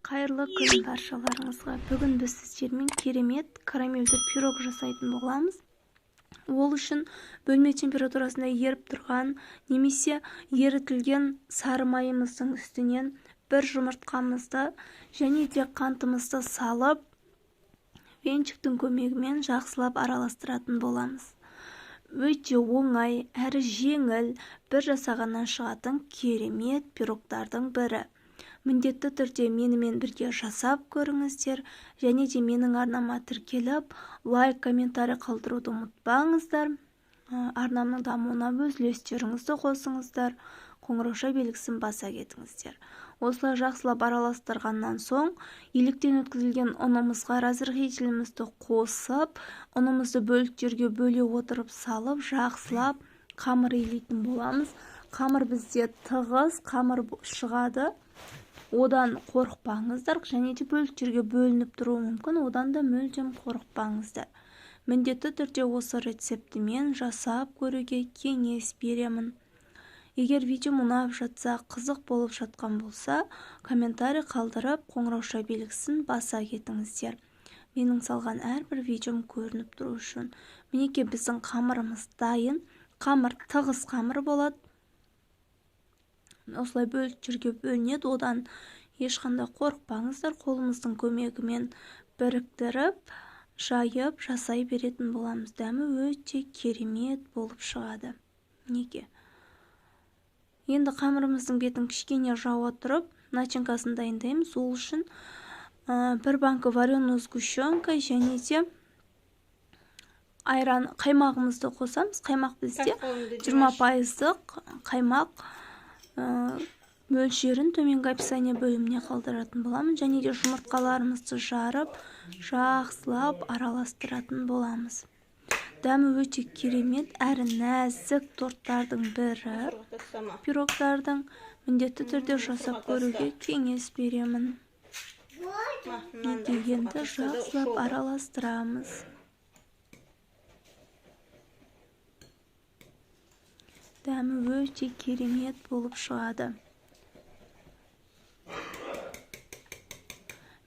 Қайырлы күн баршаларыңызға. Бүгін біз сіздермен керемет карамельді пирог жасайтын боламыз. Ол үшін бөлме температурасында еріп тұрған немесе ерітілген сары майымыздың үстінен бір жұмыртқамызды және де қантымызды салып, венчиктің көмегімен жақсылап араластыратын боламыз. Өте оңай әрі жеңіл, бір жасағаннан шығатын керемет пирогтардың бірі. Міндетті түрде менімен бірге жасап көріңіздер, және де менің арнама тіркеліп, лайк, комментарий қалдыруды ұмытпаңыздар. Арнамның дамуына өз үлестеріңізді қосыңыздар, қоңырауша белгісін баса кетіңіздер. Осылай жақсылап араластырғаннан соң, електен өткізілген ұнымызға разрыхителімізді қосып, ұнымызды бөліктерге бөле отырып салып, жақсылап қамыр илейтін боламыз. Қамыр бізде тығыз қамыр шығады. Одан қорықпаңыздар, және де бөліктерге бөлініп тұруы мүмкін, одан да мүлдем қорықпаңыздар. Міндетті түрде осы рецептімен жасап көруге кеңес беремін. Егер видео ұнап жатса, қызық болып жатқан болса, комментарий қалдырып, қоңырауша белгісін баса кетіңіздер. Менің салған әрбір видеом көрініп тұру үшін. Мінекей біздің қамырымыз дайын. Қамыр тығыз қамыр болады. Осылай бөліктерге бөлінеді, одан ешқандай қорықпаңыздар, қолымыздың көмегімен біріктіріп, жайып, жасай беретін боламыз. Дәмі өте керемет болып шығады. Неге? Енді қамырымыздың бетін кішкене жауа тұрып, начинкасын дайындаймыз. Ол үшін бір банка вареная сгущенка және де айран қаймағымызды қосамыз. Қаймақ бізде 20%-ық қаймақ. Мөлшерін төменгі описание бөліміне қалдыратын боламын, және де жұмыртқаларымызды жарып, жақсылап араластыратын боламыз. Дәмі өте керемет әрі нәзік торттардың бірі. Пирогтардың міндетті түрде жасап көруге кеңес беремін. Енді жақсылап араластырамыз. Дәмі өте керемет болып шығады.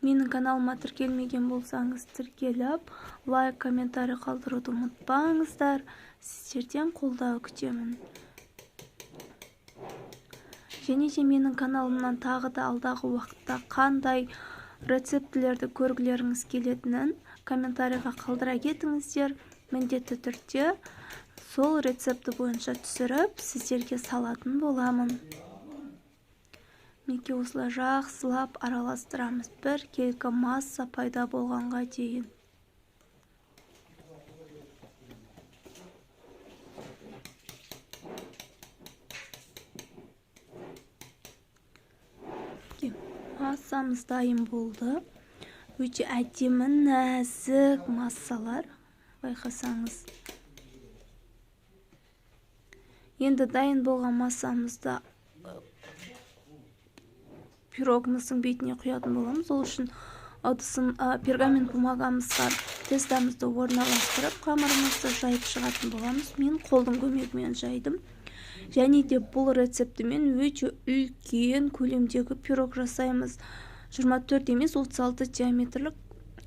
Менің каналыма тіркелмеген болсаңыз, тіркеліп, лайк, комментарий қалдыруды ұмытпаңыздар. Сіздерден қолдау күтемін. Және де менің каналымнан тағы да алдағы уақытта қандай рецептілерді көргілеріңіз келетінін комментарийға қалдыра кетіңіздер. Міндетті түрде сол рецепті бойынша түсіріп, сіздерге салатын боламын. Неге осылай жақсылап араластырамыз, бір келкі масса пайда болғанға дейін. Массамыз дайын болды. Өте әдемі нәзік массалар, байқасаңыз. Енді дайын болған массамызды пирогымыздың бетіне құятын боламыз. Ол үшін пергамент бумагамызға тестамызды орналастырып, қамырымызды жайып шығатын боламыз. Мен қолдың көмегімен жайдым. Және де бұл рецептімен өте үлкен көлемдегі пирог жасаймыз. 24 емес 36 диаметрлік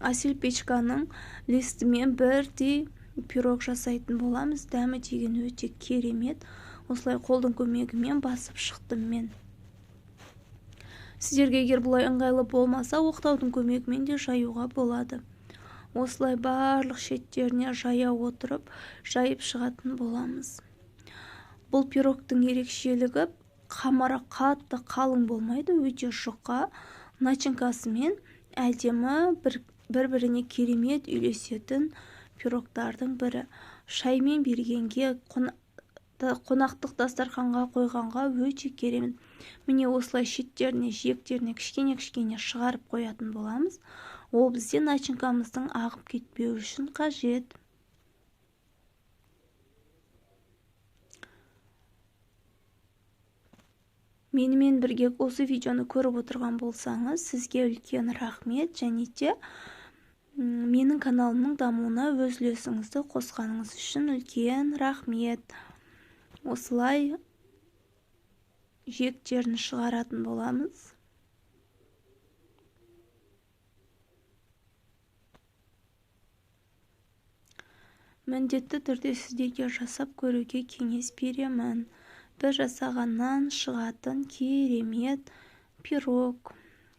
асел печканың листімен бірдей пирог жасайтын боламыз. Дәмі деген өте керемет. Осылай қолдың көмегімен басып шықтым мен. Сіздерге егер бұлай ыңғайлы болмаса, оқтаудың көмегімен де жаюға болады. Осылай барлық шеттеріне жая отырып, жайып шығатын боламыз. Бұл пирогтың ерекшелігі қамыры қатты қалың болмайды, өте жұқа, начинкасымен әдемі бір-біріне керемет үйлесетін пирогтардың бірі. Шаймен бергенге, қонақтық дастарханға қойғанға өте керемет. Міне осылай шеттеріне, жиектеріне кішкене шығарып қоятын боламыз. Ол бізде начинкамыздың ағып кетпеу үшін қажет. Менімен бірге осы видеоны көріп отырған болсаңыз, сізге үлкен рахмет, және де менің каналымның дамуына өз үлесіңізді қосқаныңыз үшін үлкен рахмет. Осылай жиектерін шығаратын боламыз. міндетті түрде сіздерге жасап көруге кеңес беремін. Біз жасағаннан шығатын керемет пирог.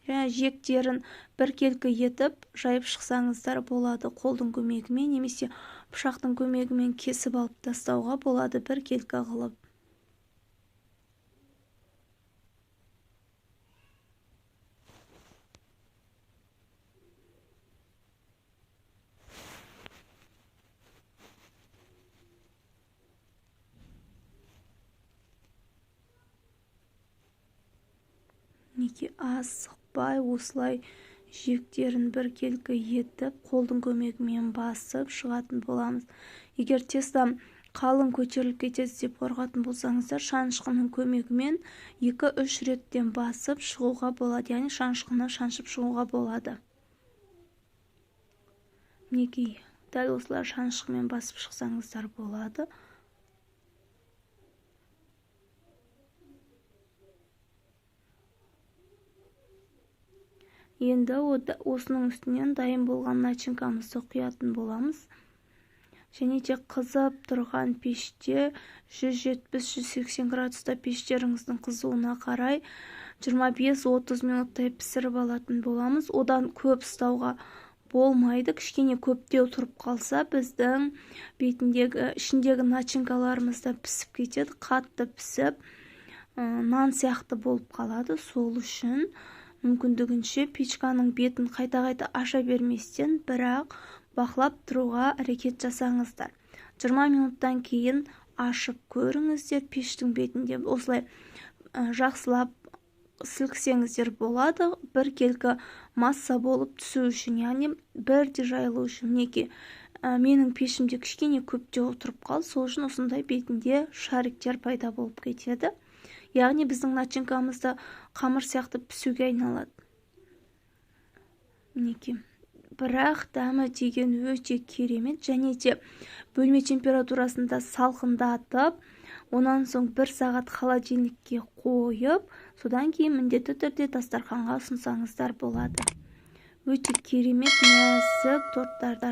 Жектерін біркелкі етіп жайып шықсаңыздар болады. Қолдың көмегімен немесе пышақтың көмегімен кесіп алып тастауға болады біркелкі қылып. Неге асықпай осылай жектерін біркелкі етіп қолдың көмегімен басып шығатын боламыз. Егер тесто қалың көтеріліп кетеді деп қорқатын болсаңыздар, шанышқының көмегімен 2-3 реттен басып шығуға болады, яғни шанышқыны шаншып шығуға болады. Неге дәл осылай шанышқымен басып шықсаңыздар болады. Енді осының үстінен дайын болған начинкамызды құятын боламыз. Және де қызып тұрған пеште 170-180 градуста пештеріңіздің қызуына қарай 25-30 минуттай пісіріп алатын боламыз. Одан көп ұстауға болмайды. Кішкене көптеу тұрып қалса, біздің бетіндегі ішіндегі начинкаларымыз да пісіп кетеді, қатты пісіп, нан сияқты болып қалады. Сол үшін мүмкіндігінше печканың бетін қайта-қайта аша берместен, бірақ бақылап тұруға әрекет жасаңыздар. 20 минуттан кейін ашып көріңіздер пештің бетінде. Осылай жақсылап сілкісеңіздер болады, біркелкі масса болып түсу үшін, яғни бірде жайылу үшін. Неге менің пешімде кішкене көптеу тұрып қалды, сол үшін осындай бетінде шариктер пайда болып кетеді. Яғни біздің начинкамызда қамыр сияқты пісуге айналады. Мінекей. Бірақ дәмі деген өте керемет, және де бөлме температурасында салқындатып, онан соң 1 сағат холодильникке қойып, содан кейін міндетті түрде дастарханға ұсынсаңыздар болады. Өте керемет нәзік торттардан